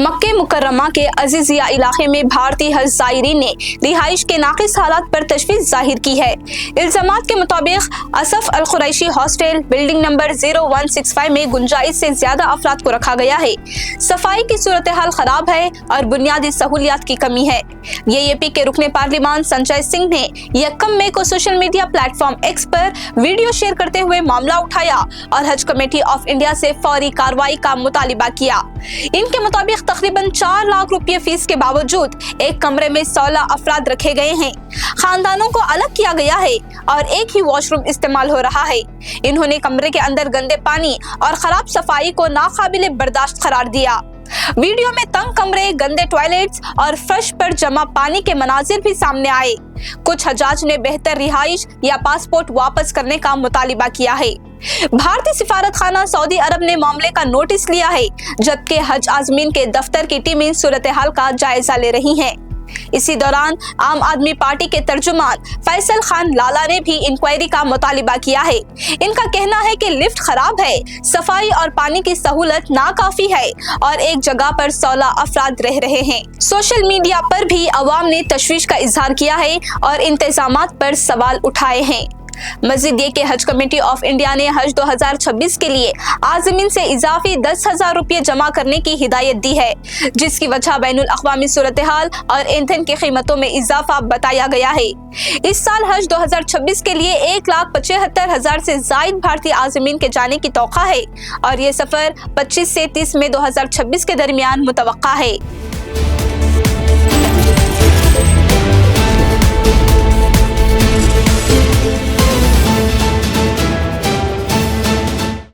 मक्के मुकर्रमा के अजीजिया इलाके में भारतीय हज ज़ायरीन ने रिहाइश के नाक़िस हालात पर तशवीश जाहिर की है। इल्ज़ामात के मुताबिक असफ अल कुरैशी हॉस्टल बिल्डिंग नंबर 0165 में गुंजाइश से ज्यादा अफराद को रखा गया है। सफाई की सूरत हाल खराब है और बुनियादी सहूलियात की कमी है। एएपी के रुकने पार्लिमान संजय सिंह ने 1 मई को सोशल मीडिया प्लेटफॉर्म एक्स पर वीडियो शेयर करते हुए मामला उठाया और हज कमेटी ऑफ इंडिया से फौरी कार्रवाई का मुतालिबा किया। इनके मुताबिक तकरीबन 4 लाख रुपये फीस के बावजूद एक कमरे में 16 अफराद रखे गए हैं। खानदानों को अलग किया गया है और एक ही वॉशरूम इस्तेमाल हो रहा है। इन्होंने कमरे के अंदर गंदे पानी और खराब सफाई को नाकाबिले बर्दाश्त करार दिया। वीडियो में तंग कमरे, गंदे टॉयलेट्स और फर्श पर जमा पानी के मनाजिर भी सामने आए। कुछ हजाज ने बेहतर रिहाइश या पासपोर्ट वापस करने का मुतालिबा किया है। भारतीय सिफारत खाना सऊदी अरब ने मामले का नोटिस लिया है, जबकि हज आज़मीन के दफ्तर की टीमें सूरत हाल का जायजा ले रही हैं। इसी दौरान आम आदमी पार्टी के तर्जुमान फैसल खान लाला ने भी इंक्वायरी का मुतालिबा किया है। इनका कहना है कि लिफ्ट खराब है, सफाई और पानी की सहूलत नाकाफी है और एक जगह पर 16 अफराद रह रहे हैं। सोशल मीडिया पर भी अवाम ने तशवीश का इजहार किया है और इंतजामात पर सवाल उठाए हैं। मजीद ये कि हज कमेटी ऑफ इंडिया ने हज 2026 के लिए आज़मीन से इजाफी 10,000 रुपये जमा करने की हिदायत दी है, जिसकी वजह बैनुल अक़वामी सूरत हाल और ईंधन की कीमतों में इजाफा बताया गया है। इस साल हज 2026 के लिए 1,75,000 से जायद भारतीय आज़मीन के जाने की तौक़ा है और ये सफ़र 25 से 30 मई 2026 के दरमियान मुतवक्का है।